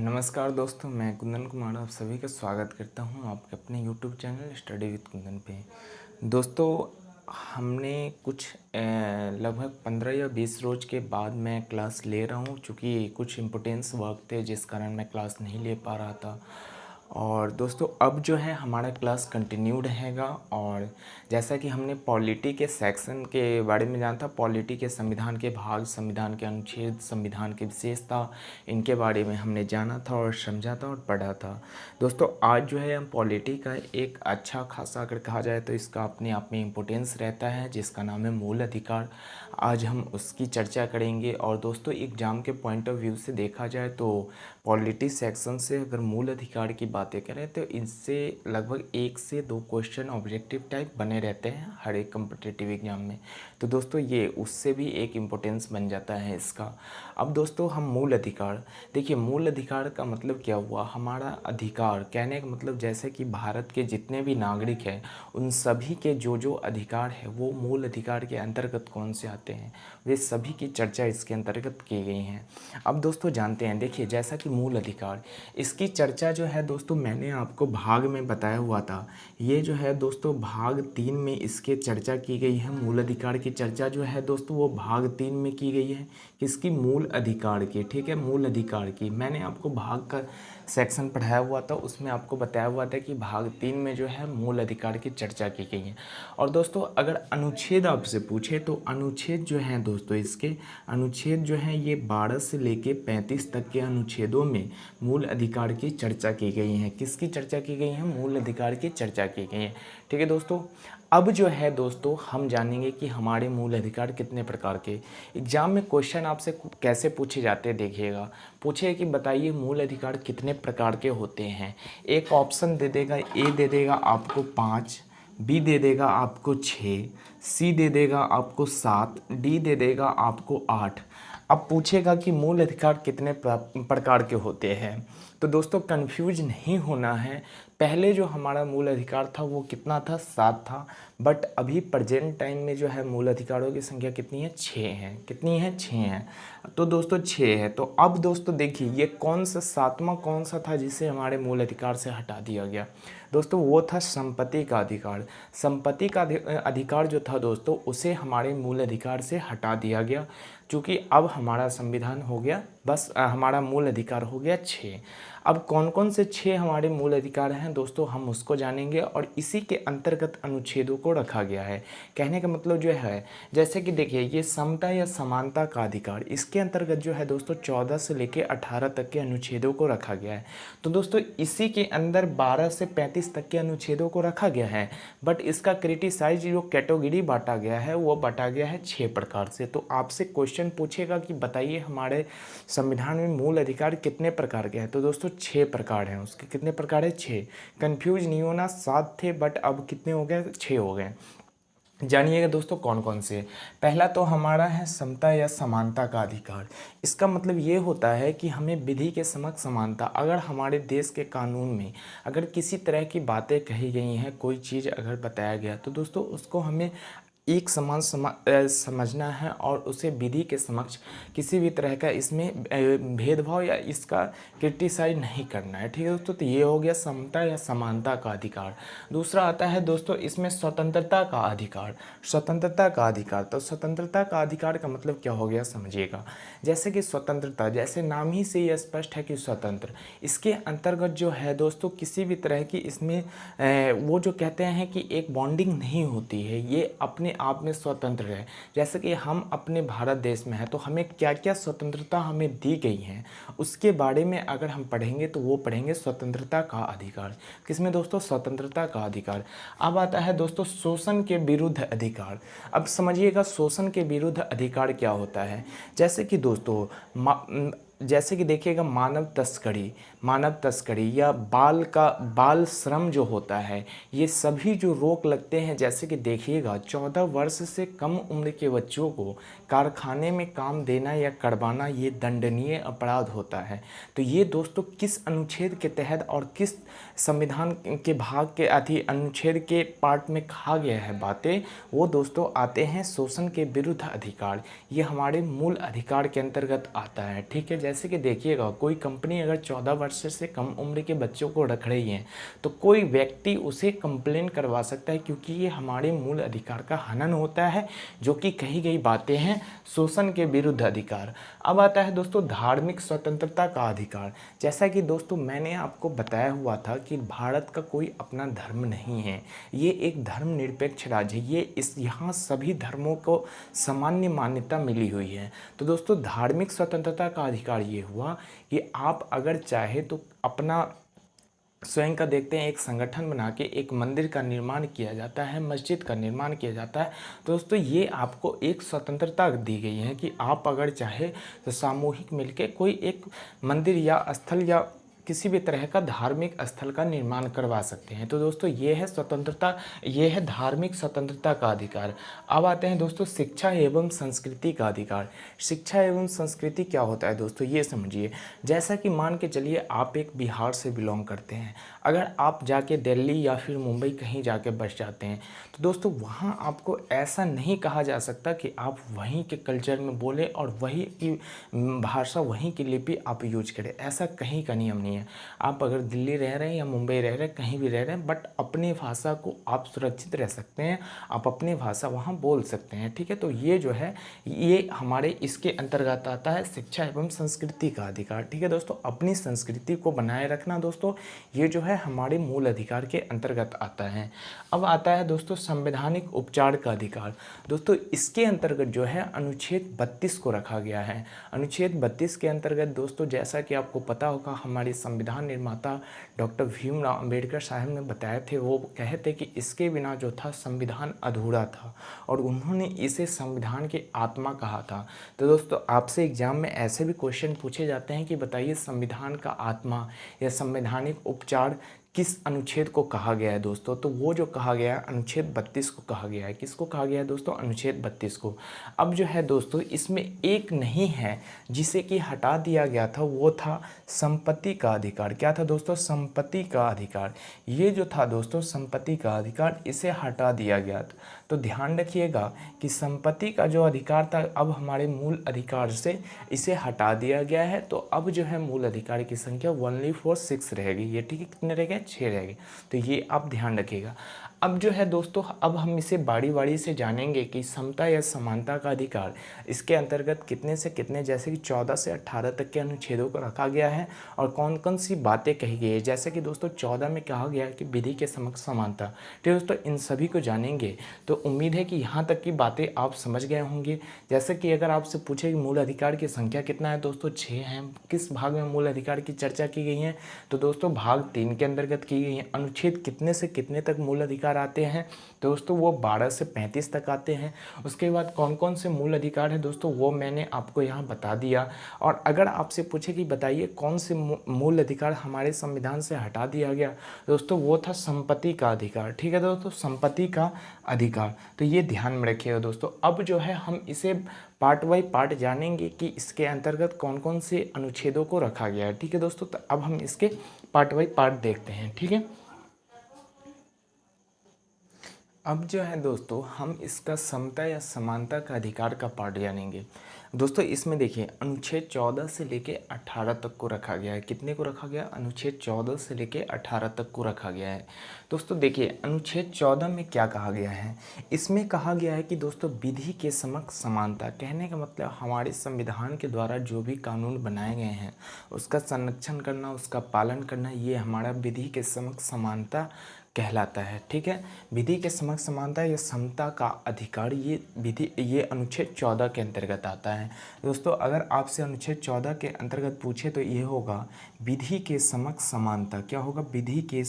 नमस्कार दोस्तों, मैं कुंदन कुमार आप सभी का स्वागत करता हूं आपके अपने YouTube channel study with Kundan पे। दोस्तों, हमने कुछ लगभग 15 या 20 रोज़ के बाद मैं क्लास ले रहा हूं, चूँकि कुछ इम्पोर्टेंस वर्क थे जिस कारण मैं क्लास नहीं ले पा रहा था। और दोस्तों, अब जो है हमारा क्लास कंटिन्यू रहेगा। और जैसा कि हमने पॉलिटी के सेक्शन के बारे में जाना था, पॉलिटी के संविधान के भाग, संविधान के अनुच्छेद, संविधान की विशेषता, इनके बारे में हमने जाना था और समझा था और पढ़ा था। दोस्तों, आज जो है हम पॉलिटी का एक अच्छा खासा अगर कहा जाए तो इसका अपने आप में इम्पोर्टेंस रहता है, जिसका नाम है मूल अधिकार। आज हम उसकी चर्चा करेंगे। और दोस्तों, एग्ज़ाम के पॉइंट ऑफ व्यू से देखा जाए तो पॉलिटी सेक्शन से अगर मूल अधिकार की बातें करें तो इनसे लगभग 1 से 2 क्वेश्चन ऑब्जेक्टिव टाइप बने रहते हैं हर एक कम्पिटिटिव एग्जाम में। तो दोस्तों, ये उससे भी एक इम्पोर्टेंस बन जाता है इसका। अब दोस्तों, हम मूल अधिकार देखिए, मूल अधिकार का मतलब क्या हुआ? हमारा अधिकार कहने का मतलब जैसे कि भारत के जितने भी नागरिक हैं उन सभी के जो अधिकार है वो मूल अधिकार के अंतर्गत कौन से आते हैं, वे सभी की चर्चा इसके अंतर्गत की गई हैं। अब दोस्तों जानते हैं, देखिए जैसा कि मूल अधिकार, इसकी चर्चा जो है दोस्तों मैंने आपको भाग में बताया हुआ था। ये जो है दोस्तों भाग 3 में इसके चर्चा की गई है। मूल अधिकार की चर्चा जो है दोस्तों वो भाग 3 में की गई है। किसकी? मूल अधिकार की। ठीक है, मूल अधिकार की मैंने आपको भाग का सेक्शन पढ़ाया हुआ था, उसमें आपको बताया हुआ था कि भाग 3 में जो है मूल अधिकार की चर्चा की गई है। और दोस्तों, अगर अनुच्छेद आपसे पूछे तो अनुच्छेद जो है दोस्तों, इसके अनुच्छेद जो है ये 12 से लेके 35 तक के अनुच्छेदों में मूल अधिकार की चर्चा की गई है। किसकी चर्चा की गई है? मूल अधिकार की चर्चा की गई है। ठीक है दोस्तों, अब जो है दोस्तों हम जानेंगे कि हमारे मूल अधिकार कितने प्रकार के। एग्जाम में क्वेश्चन आपसे कैसे पूछे जाते हैं, देखिएगा। पूछे कि बताइए मूल अधिकार कितने प्रकार के होते हैं। एक ऑप्शन दे देगा, ए दे देगा आपको 5, बी दे देगा आपको 6, सी दे देगा आपको 7, डी दे देगा आपको 8। अब पूछेगा कि मूल अधिकार कितने प्रकार के होते हैं। तो दोस्तों, कंफ्यूज नहीं होना है। पहले जो हमारा मूल अधिकार था वो कितना था? 7 था। बट अभी प्रेजेंट टाइम में जो है मूल अधिकारों की संख्या कितनी है? 6 है। कितनी है? 6 है। तो दोस्तों 6 है। तो अब दोस्तों देखिए, ये कौन सा 7वां कौन सा था जिसे हमारे मूल अधिकार से हटा दिया गया? दोस्तों वो था संपत्ति का अधिकार। संपत्ति का अधिकार जो था दोस्तों, उसे हमारे मूल अधिकार से हटा दिया गया, क्योंकि अब हमारा संविधान हो गया, बस हमारा मूल अधिकार हो गया 6। अब कौन कौन से 6 हमारे मूल अधिकार हैं दोस्तों, हम उसको जानेंगे। और इसी के अंतर्गत अनुच्छेदों को रखा गया है। कहने का मतलब जो है, जैसे कि देखिए ये समता या समानता का अधिकार, इसके अंतर्गत जो है दोस्तों 14 से लेकर 18 तक के अनुच्छेदों को रखा गया है। तो दोस्तों इसी के अंदर 12 से 35 तक के अनुच्छेदों को रखा गया है। बट इसका क्रिटिसाइज जो कैटेगरी बांटा गया है वो बांटा गया है 6 प्रकार से। तो आपसे क्वेश्चन पूछेगा कि बताइए हमारे संविधान में मूल अधिकार कितने प्रकार के हैं। तो दोस्तों 6 प्रकार हैं उसके। कितने प्रकार है? 6। कंफ्यूज नहीं होना, 7 थे बट अब कितने हो गए? 6 हो गए। जानिएगा दोस्तों कौन कौन से। पहला तो हमारा है समता या समानता का अधिकार। इसका मतलब ये होता है कि हमें विधि के समक्ष समानता, अगर हमारे देश के कानून में अगर किसी तरह की बातें कही गई हैं, कोई चीज़ अगर बताया गया तो दोस्तों उसको हमें एक समान समझना है और उसे विधि के समक्ष किसी भी तरह का इसमें भेदभाव या इसका क्रिटिसाइज नहीं करना है। ठीक है दोस्तों, तो ये हो गया समता या समानता का अधिकार। दूसरा आता है दोस्तों इसमें स्वतंत्रता का अधिकार। स्वतंत्रता का अधिकार, तो स्वतंत्रता का अधिकार का मतलब क्या हो गया समझिएगा। जैसे कि स्वतंत्रता, जैसे नाम ही से ये स्पष्ट है कि स्वतंत्र, इसके अंतर्गत जो है दोस्तों किसी भी तरह की इसमें वो जो कहते हैं कि एक बॉन्डिंग नहीं होती है, ये अपने आप में स्वतंत्र है। जैसे कि हम अपने भारत देश में हैं तो हमें क्या क्या स्वतंत्रता हमें दी गई हैं उसके बारे में अगर हम पढ़ेंगे तो वो पढ़ेंगे स्वतंत्रता का अधिकार। किसमें दोस्तों? स्वतंत्रता का अधिकार। अब आता है दोस्तों शोषण के विरुद्ध अधिकार। अब समझिएगा शोषण के विरुद्ध अधिकार क्या होता है। जैसे कि दोस्तों जैसे कि देखिएगा मानव तस्करी या बाल श्रम जो होता है, ये सभी जो रोक लगते हैं। जैसे कि देखिएगा 14 वर्ष से कम उम्र के बच्चों को कारखाने में काम देना या करवाना ये दंडनीय अपराध होता है। तो ये दोस्तों किस अनुच्छेद के तहत और किस संविधान के भाग के अनुच्छेद के पार्ट में कहा गया है बातें, वो दोस्तों आते हैं शोषण के विरुद्ध अधिकार। ये हमारे मूल अधिकार के अंतर्गत आता है। ठीक है, जैसे कि देखिएगा, कोई कंपनी अगर 14 वर्ष से कम उम्र के बच्चों को रख रही है तो कोई व्यक्ति उसे कंप्लेन करवा सकता है, क्योंकि ये हमारे मूल अधिकार का हनन होता है, जो कि कही गई बातें हैं शोषण के विरुद्ध अधिकार। अब आता है दोस्तों धार्मिक स्वतंत्रता का अधिकार। जैसा कि दोस्तों मैंने आपको बताया हुआ था कि भारत का कोई अपना धर्म नहीं है, ये एक धर्मनिरपेक्ष राज्य है, यहाँ सभी धर्मों को सामान्य मान्यता मिली हुई है। तो दोस्तों धार्मिक स्वतंत्रता का अधिकार ये हुआ कि आप अगर चाहे तो अपना स्वयं का देखते हैं एक संगठन बना के एक मंदिर का निर्माण किया जाता है, मस्जिद का निर्माण किया जाता है। दोस्तों ये आपको एक स्वतंत्रता दी गई है कि आप अगर चाहे तो सामूहिक मिलके कोई एक मंदिर या स्थल या किसी भी तरह का धार्मिक स्थल का निर्माण करवा सकते हैं। तो दोस्तों ये है स्वतंत्रता, ये है धार्मिक स्वतंत्रता का अधिकार। अब आते हैं दोस्तों शिक्षा एवं संस्कृति का अधिकार। शिक्षा एवं संस्कृति क्या होता है दोस्तों, ये समझिए। जैसा कि मान के चलिए आप एक बिहार से बिलोंग करते हैं, अगर आप जाके दिल्ली या फिर मुंबई कहीं जाके बस जाते हैं तो दोस्तों वहाँ आपको ऐसा नहीं कहा जा सकता कि आप वहीं के कल्चर में बोलें और वहीं की भाषा, वहीं की लिपि आप यूज करें। ऐसा कहीं का नियम नहीं है। आप अगर दिल्ली रह रहे हैं या मुंबई रह रहे हैं, कहीं भी रह रहे हैं, बट अपनी भाषा को आप सुरक्षित रह सकते हैं, आप अपनी भाषा वहाँ बोल सकते हैं, ठीक है। तो ये जो है ये हमारे इसके अंतर्गत आता है शिक्षा एवं संस्कृति का अधिकार, ठीक है दोस्तों। अपनी संस्कृति को बनाए रखना दोस्तों, ये जो है हमारे मूल अधिकार के अंतर्गत आता है। अब आता है दोस्तों संवैधानिक उपचार का अधिकार। दोस्तों इसके अंतर्गत जो है अनुच्छेद 32 को रखा गया है। अनुच्छेद 32 के अंतर्गत दोस्तों जैसा कि आपको पता होगा, हमारे संविधान निर्माता डॉक्टर भीमराव अंबेडकर साहब ने बताए थे, वो कहे थे कि इसके बिना जो था संविधान अधूरा था और उन्होंने इसे संविधान की आत्मा कहा था। तो दोस्तों आपसे एग्जाम में ऐसे भी क्वेश्चन पूछे जाते हैं कि बताइए संविधान का आत्मा या संवैधानिक उपचार किस अनुच्छेद को कहा गया है दोस्तों, तो वो जो कहा गया है अनुच्छेद 32 को कहा गया है। किसको कहा गया है दोस्तों, अनुच्छेद 32 को। अब जो है दोस्तों इसमें एक नहीं है जिसे कि हटा दिया गया था, वो था संपत्ति का अधिकार। क्या था दोस्तों, संपत्ति का अधिकार। ये जो था दोस्तों संपत्ति का अधिकार, इसे हटा दिया गया था। तो ध्यान रखिएगा कि संपत्ति का जो अधिकार था अब हमारे मूल अधिकार से इसे हटा दिया गया है। तो अब जो है मूल अधिकार की संख्या ओनली फॉर 6 रहेगी। ये ठीक है, कितने रह गए, 6 रह गए। तो ये आप ध्यान रखिएगा। अब जो है दोस्तों अब हम इसे बारी बारी से जानेंगे कि समता या समानता का अधिकार इसके अंतर्गत कितने से कितने, जैसे कि 14 से 18 तक के अनुच्छेदों को रखा गया है और कौन कौन सी बातें कही गई है। जैसे कि दोस्तों 14 में कहा गया है कि विधि के समक्ष समानता। तो दोस्तों इन सभी को जानेंगे तो उम्मीद है कि यहाँ तक की बातें आप समझ गए होंगे। जैसे कि अगर आपसे पूछे कि मूल अधिकार की संख्या कितना है दोस्तों, 6 हैं। किस भाग में मूल अधिकार की चर्चा की गई है, तो दोस्तों भाग 3 के अंतर्गत की गई है। अनुच्छेद कितने से कितने तक मूल अधिकार आते हैं दोस्तों, वो 12 से 35 तक आते हैं। उसके बाद कौन कौन से मूल अधिकार है दोस्तों, वो मैंने आपको यहाँ बता दिया। और अगर आपसे पूछे कि बताइए कौन से मूल अधिकार हमारे संविधान से हटा दिया गया दोस्तों, वो था संपत्ति का अधिकार, ठीक है दोस्तों, संपत्ति का अधिकार। तो ये ध्यान में रखिएगा दोस्तों। अब जो है हम इसे पार्ट बाई पार्ट जानेंगे कि इसके अंतर्गत कौन कौन से अनुच्छेदों को रखा गया है, ठीक है दोस्तों। तो अब हम इसके पार्ट बाई पार्ट देखते हैं, ठीक है। अब जो है दोस्तों हम इसका समता या समानता का अधिकार का पार्ट जानेंगे। दोस्तों इसमें देखिए अनुच्छेद 14 से लेके 18 तक को रखा गया है। कितने को रखा गया, अनुच्छेद 14 से लेके 18 तक को रखा गया है। दोस्तों देखिए अनुच्छेद 14 में क्या कहा गया है, इसमें कहा गया है कि दोस्तों विधि के समक्ष समानता। कहने का मतलब हमारे संविधान के द्वारा जो भी कानून बनाए गए हैं उसका संरक्षण करना, उसका पालन करना, ये हमारा विधि के समक्ष समानता कहलाता है, ठीक है। विधि के समक्ष समानता या समता का अधिकार ये अनुच्छेद 14 के अंतर्गत आता है। दोस्तों अगर आपसे अनुच्छेद 14 के अंतर्गत पूछे तो ये होगा विधि के समक्ष समानता। क्या होगा, विधि के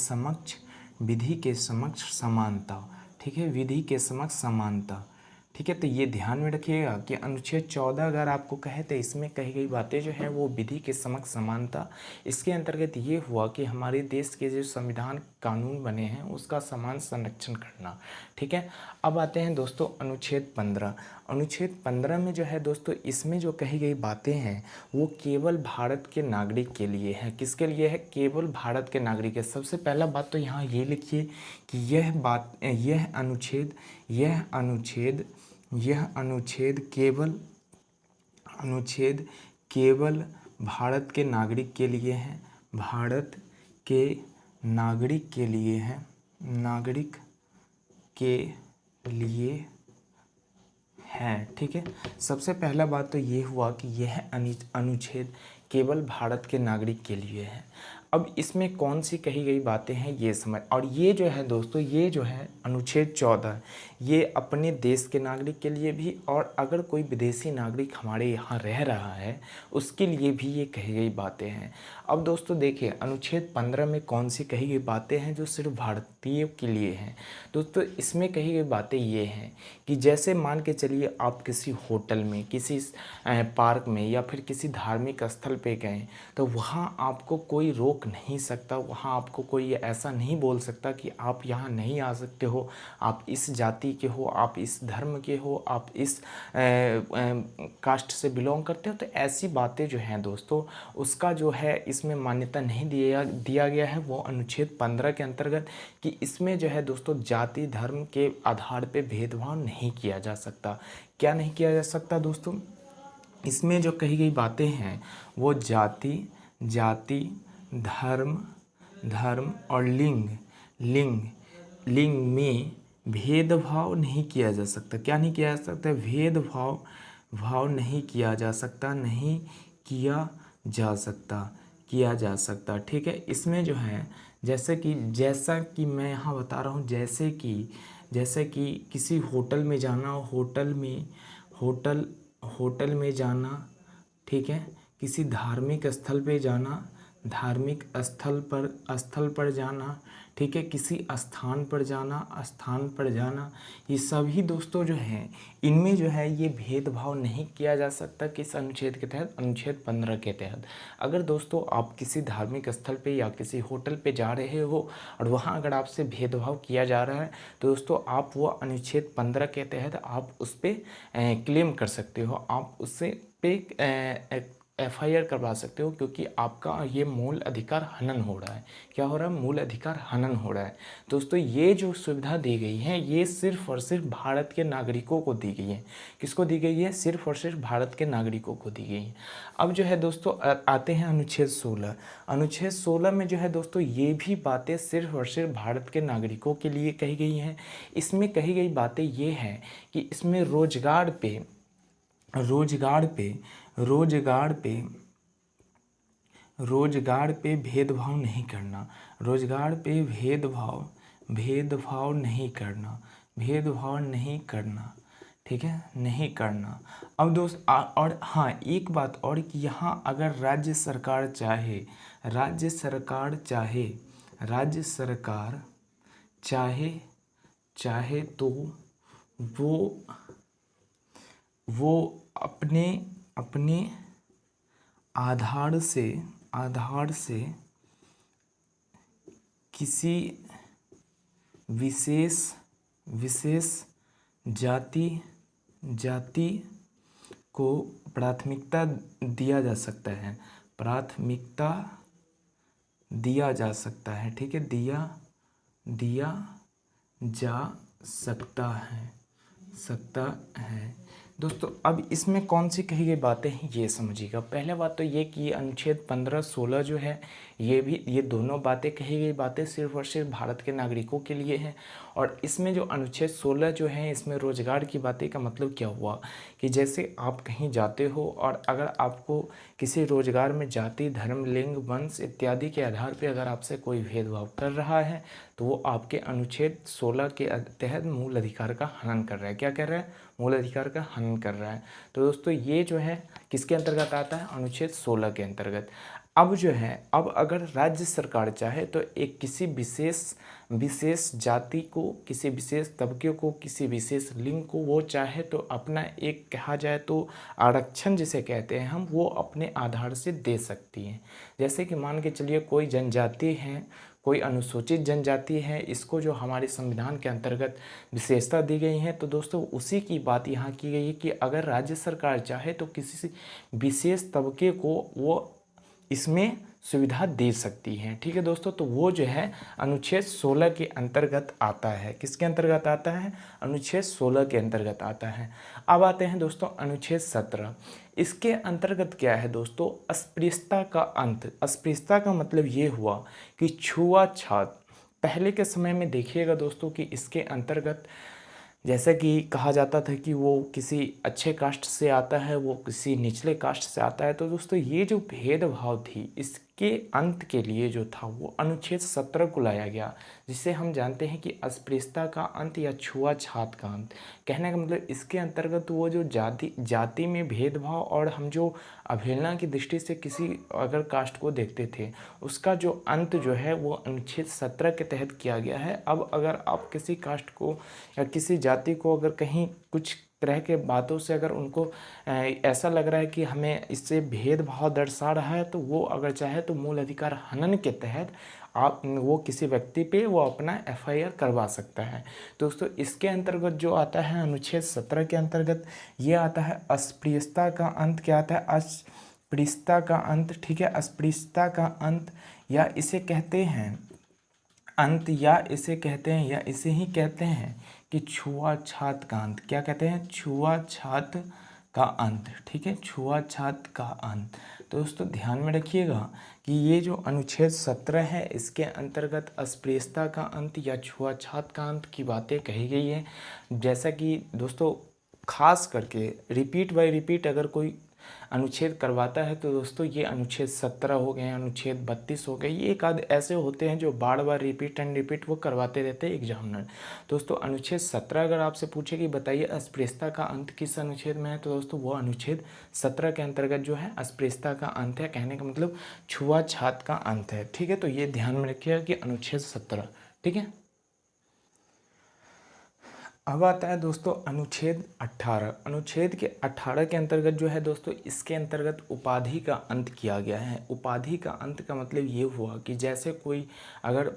समक्ष समानता, ठीक है, विधि के समक्ष समानता, ठीक है। तो ये ध्यान में रखिएगा कि अनुच्छेद 14 अगर आपको कहे तो इसमें कही गई बातें जो है वो विधि के समक्ष समानता, इसके अंतर्गत ये हुआ कि हमारे देश के जो संविधान कानून बने हैं उसका समान संरक्षण करना, ठीक है। अब आते हैं दोस्तों अनुच्छेद 15। अनुच्छेद 15 में जो है दोस्तों इसमें जो कही गई बातें हैं वो केवल भारत के नागरिक के लिए है। किसके लिए है, केवल भारत के नागरिक है। सबसे पहला बात तो यहाँ ये लिखिए कि यह अनुच्छेद केवल भारत के नागरिक के लिए है, भारत के नागरिक के लिए है, नागरिक के लिए है। ठीक है, सबसे पहला बात तो ये हुआ कि यह अनुच्छेद केवल भारत के नागरिक के लिए है। अब इसमें कौन सी कही गई बातें हैं ये समझ, और ये जो है दोस्तों, ये जो है अनुच्छेद 14, ये अपने देश के नागरिक के लिए भी, और अगर कोई विदेशी नागरिक हमारे यहाँ रह रहा है उसके लिए भी ये कही गई बातें हैं। अब दोस्तों देखिए, अनुच्छेद 15 में कौन सी कही गई बातें हैं जो सिर्फ भारतीय के लिए हैं। दोस्तों इसमें कही गई बातें ये हैं कि जैसे मान के चलिए आप किसी होटल में, किसी पार्क में या फिर किसी धार्मिक स्थल पे गए, तो वहाँ आपको कोई रोक नहीं सकता, वहाँ आपको कोई ऐसा नहीं बोल सकता कि आप यहाँ नहीं आ सकते हो, आप इस जाति के हो, आप इस धर्म के हो, आप इस कास्ट से बिलोंग करते हो। तो ऐसी बातें जो हैं दोस्तों, उसका जो है इसमें मान्यता नहीं दिया गया है वो अनुच्छेद 15 के अंतर्गत, कि इसमें जो है दोस्तों जाति धर्म के आधार पे भेदभाव नहीं किया जा सकता। क्या नहीं किया जा सकता दोस्तों? इसमें जो कही गई बातें हैं वो जाति धर्म और लिंग में भेदभाव नहीं किया जा सकता। क्या नहीं किया जा सकता? भेदभाव नहीं किया जा सकता, नहीं किया जा सकता। ठीक है, इसमें जो है जैसा कि मैं यहाँ बता रहा हूँ, जैसे कि किसी होटल में जाना, होटल में जाना, ठीक है, किसी धार्मिक स्थल पे जाना, धार्मिक स्थल पर जाना, ठीक है, किसी स्थान पर जाना, ये सभी दोस्तों जो हैं इनमें जो है ये भेदभाव नहीं किया जा सकता किस अनुच्छेद के तहत? अनुच्छेद 15 के तहत। अगर दोस्तों आप किसी धार्मिक स्थल पे या किसी होटल पे जा रहे हो और वहाँ अगर आपसे भेदभाव किया जा रहा है तो दोस्तों आप वो अनुच्छेद 15 के तहत आप उस पर क्लेम कर सकते हो, आप उससे पे FIR करवा सकते हो, क्योंकि आपका ये मूल अधिकार हनन हो रहा है। क्या हो रहा है? मूल अधिकार हनन हो रहा है। दोस्तों ये जो सुविधा दी गई है ये सिर्फ और सिर्फ भारत के नागरिकों को दी गई है। किसको दी गई है? सिर्फ और सिर्फ भारत के नागरिकों को दी गई है। अब जो है दोस्तों आते हैं अनुच्छेद 16। अनुच्छेद 16 में जो है दोस्तों ये भी बातें सिर्फ और सिर्फ भारत के नागरिकों के लिए कही गई हैं। इसमें कही गई बातें ये हैं कि इसमें रोजगार पे भेदभाव नहीं करना, भेदभाव नहीं करना, ठीक है, नहीं करना। अब दोस्त और हाँ एक बात और कि यहाँ अगर राज्य सरकार चाहे तो वो अपने आधार से किसी विशेष जाति को प्राथमिकता दिया जा सकता है, ठीक है, दिया जा सकता है। दोस्तों अब इसमें कौन सी कही गई बातें हैं ये समझिएगा। पहले बात तो ये कि अनुच्छेद 15-16 जो है ये दोनों बातें कही गई बातें सिर्फ और सिर्फ भारत के नागरिकों के लिए हैं। और इसमें जो अनुच्छेद 16 जो है इसमें रोजगार की बातें का मतलब क्या हुआ कि जैसे आप कहीं जाते हो और अगर आपको किसी रोजगार में जाति धर्म लिंग वंश इत्यादि के आधार पर अगर आपसे कोई भेदभाव कर रहा है तो वो आपके अनुच्छेद 16 के तहत मूल अधिकार का हनन कर रहा है। क्या कर रहा है? मूल अधिकार का हनन कर रहा है। तो दोस्तों ये जो है किसके अंतर्गत आता है? अनुच्छेद 16 के अंतर्गत। अब जो है अब अगर राज्य सरकार चाहे तो एक किसी विशेष जाति को, किसी विशेष तबके को, किसी विशेष लिंग को वो चाहे तो अपना एक कहा जाए तो आरक्षण जिसे कहते हैं हम, वो अपने आधार से दे सकती है। जैसे कि मान के चलिए कोई जनजाति है, कोई अनुसूचित जनजाति है, इसको जो हमारे संविधान के अंतर्गत विशेषता दी गई है, तो दोस्तों उसी की बात यहाँ की गई है कि अगर राज्य सरकार चाहे तो किसी विशेष तबके को वो इसमें सुविधा दे सकती हैं। ठीक है दोस्तों, तो वो जो है अनुच्छेद 16 के अंतर्गत आता है। किसके अंतर्गत आता है? अनुच्छेद 16 के अंतर्गत आता है। अब आते हैं दोस्तों अनुच्छेद 17। इसके अंतर्गत क्या है दोस्तों? अस्पृश्यता का अंत। अस्पृश्यता का मतलब ये हुआ कि छुआछूत। पहले के समय में देखिएगा दोस्तों कि इसके अंतर्गत जैसा कि कहा जाता था कि वो किसी अच्छे कास्ट से आता है, वो किसी निचले कास्ट से आता है। तो दोस्तों ये जो भेदभाव थी, इसके अंत के लिए जो था वो अनुच्छेद 17 को लाया गया, जिसे हम जानते हैं कि अस्पृश्यता का अंत या छुआछूत का अंत। कहने का मतलब इसके अंतर्गत वो जो जाति में भेदभाव और हम जो अवहेलना की दृष्टि से किसी अगर कास्ट को देखते थे, उसका जो अंत जो है वो अनुच्छेद 17 के तहत किया गया है। अब अगर आप किसी कास्ट को या किसी जाति को अगर कहीं कुछ तरह के बातों से अगर उनको ऐसा लग रहा है कि हमें इससे भेदभाव दर्शा रहा है, तो वो अगर चाहे तो मूल अधिकार हनन के तहत आप वो किसी व्यक्ति पे वो अपना एफआईआर करवा सकता है। दोस्तों इसके अंतर्गत जो आता है अनुच्छेद 17 के अंतर्गत ये आता है अस्पृश्यता का अंत। क्या आता है? अस्पृश्यता का अंत। ठीक है, अस्पृश्यता का अंत, या इसे कहते हैं अंत, या इसे कहते हैं, या इसे ही कहते हैं कि छुआछूत का अंत। क्या कहते हैं? छुआछूत का अंत। ठीक है, छुआछूत का अंत। तो दोस्तों ध्यान में रखिएगा कि ये जो अनुच्छेद 17 है, इसके अंतर्गत अस्पृश्यता का अंत या छुआछूत का अंत की बातें कही गई है। जैसा कि दोस्तों खास करके रिपीट बाय रिपीट अगर कोई अनुच्छेद करवाता है तो दोस्तों ये अनुच्छेद 17 हो गए, अनुच्छेद 32 हो गए, ये एक आध ऐसे होते हैं जो बार बार रिपीट एंड रिपीट वो करवाते रहते हैं एग्जामिनर। दोस्तों अनुच्छेद 17 अगर आपसे पूछे कि बताइए अस्पृश्यता का अंत किस अनुच्छेद में है, तो दोस्तों वो अनुच्छेद 17 के अंतर्गत जो है अस्पृश्यता का अंत है। कहने का मतलब छुआछूत का अंत है। ठीक है, तो ये ध्यान में रखिएगा कि अनुच्छेद 17। ठीक है, अब आता है दोस्तों अनुच्छेद 18। अनुच्छेद के 18 के अंतर्गत जो है दोस्तों, इसके अंतर्गत उपाधि का अंत किया गया है। उपाधि का अंत का मतलब ये हुआ कि जैसे कोई अगर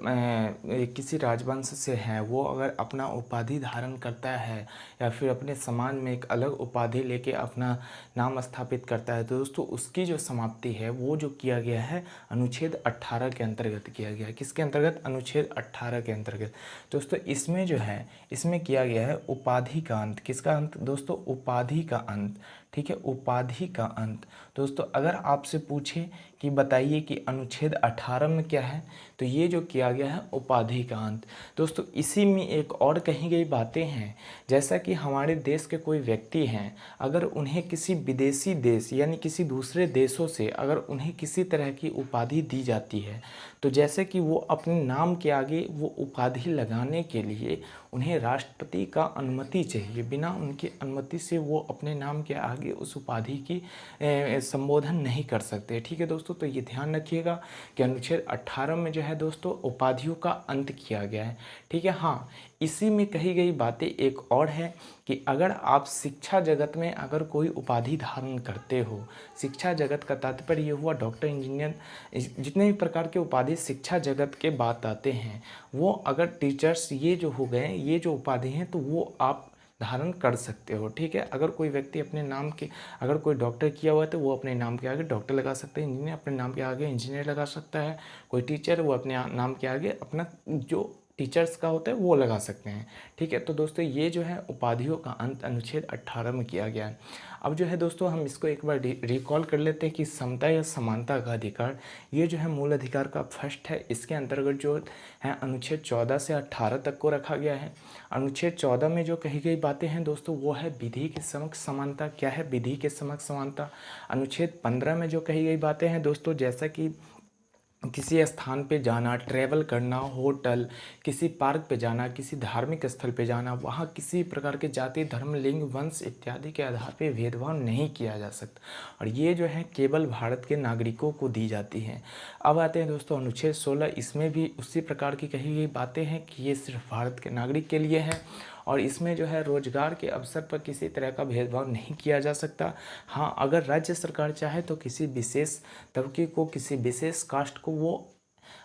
किसी राजवंश से है, वो अगर अपना उपाधि धारण करता है या फिर अपने समाज में एक अलग उपाधि लेके अपना नाम स्थापित करता है, तो दोस्तों उसकी जो समाप्ति है वो जो किया गया है अनुच्छेद 18 के अंतर्गत किया गया है। किसके अंतर्गत? अनुच्छेद 18 के अंतर्गत। दोस्तों इसमें जो है, इसमें किया गया है उपाधि का अंत। किसका अंत दोस्तों? उपाधि का अंत। ठीक है, उपाधि का अंत। दोस्तों अगर आपसे पूछे कि बताइए कि अनुच्छेद 18 में क्या है, तो ये जो किया गया है उपाधि का अंत। दोस्तों इसी में एक और कही गई बातें हैं, जैसा कि हमारे देश के कोई व्यक्ति हैं, अगर उन्हें किसी विदेशी देश यानी किसी दूसरे देशों से अगर उन्हें किसी तरह की उपाधि दी जाती है, तो जैसे कि वो अपने नाम के आगे वो उपाधि लगाने के लिए उन्हें राष्ट्रपति का अनुमति चाहिए। बिना उनकी अनुमति से वो अपने नाम के आगे उस उपाधि की संबोधन नहीं कर सकते। ठीक है दोस्तों, तो ये ध्यान रखिएगा कि अनुच्छेद 18 में जो है दोस्तों उपाधियों का अंत किया गया है। ठीक है, हाँ इसी में कही गई बातें एक और है कि अगर आप शिक्षा जगत में अगर कोई उपाधि धारण करते हो, शिक्षा जगत का तात्पर्य ये हुआ डॉक्टर, इंजीनियर, जितने भी प्रकार के उपाधि शिक्षा जगत के बात आते हैं, वो अगर टीचर्स ये जो हो गए, ये जो उपाधि हैं, तो वो आप धारण कर सकते हो। ठीक है, अगर कोई व्यक्ति अपने नाम के, अगर कोई डॉक्टर किया हुआ है तो वो अपने नाम के आगे डॉक्टर लगा सकते हैं, इंजीनियर अपने नाम के आगे इंजीनियर लगा सकता है, कोई टीचर वो अपने नाम के आगे अपना जो टीचर्स का होता है वो लगा सकते हैं। ठीक है, तो दोस्तों ये जो है उपाधियों का अंत अनुच्छेद 18 में किया गया है। अब जो है दोस्तों हम इसको एक बार रिकॉल कर लेते हैं कि समता या समानता का अधिकार, ये जो है मूल अधिकार का फर्स्ट है। इसके अंतर्गत जो है अनुच्छेद 14 से 18 तक को रखा गया है। अनुच्छेद 14 में जो कही गई बातें हैं दोस्तों वो है विधि के समक्ष समानता। क्या है? विधि के समक्ष समानता। अनुच्छेद 15 में जो कही गई बातें हैं दोस्तों, जैसा कि किसी स्थान पे जाना, ट्रैवल करना, होटल, किसी पार्क पे जाना, किसी धार्मिक स्थल पे जाना, वहाँ किसी प्रकार के जाति, धर्म, लिंग, वंश इत्यादि के आधार पे भेदभाव नहीं किया जा सकता, और ये जो है केवल भारत के नागरिकों को दी जाती हैं। अब आते हैं दोस्तों अनुच्छेद 16। इसमें भी उसी प्रकार की कही गई बातें हैं कि ये सिर्फ भारत के नागरिक के लिए है, और इसमें जो है रोजगार के अवसर पर किसी तरह का भेदभाव नहीं किया जा सकता। हाँ अगर राज्य सरकार चाहे तो किसी विशेष तबके को, किसी विशेष कास्ट को वो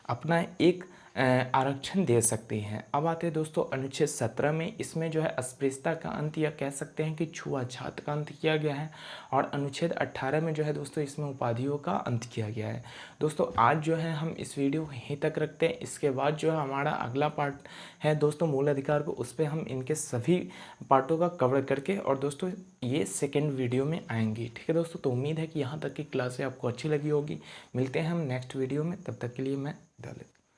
अपना एक आरक्षण दे सकते हैं। अब आते हैं दोस्तों अनुच्छेद 17 में, इसमें जो है अस्पृश्यता का अंत या कह सकते हैं कि छुआछूत का अंत किया गया है। और अनुच्छेद 18 में जो है दोस्तों इसमें उपाधियों का अंत किया गया है। दोस्तों आज जो है हम इस वीडियो को यहीं तक रखते हैं। इसके बाद जो है हमारा अगला पार्ट है दोस्तों मूल अधिकार को, उस पर हम इनके सभी पार्टों का कवर करके और दोस्तों ये सेकेंड वीडियो में आएंगी। ठीक है दोस्तों, तो उम्मीद है कि यहाँ तक की क्लासें आपको अच्छी लगी होगी। मिलते हैं हम नेक्स्ट वीडियो में, तब तक के लिए मैं विदा लेता हूं।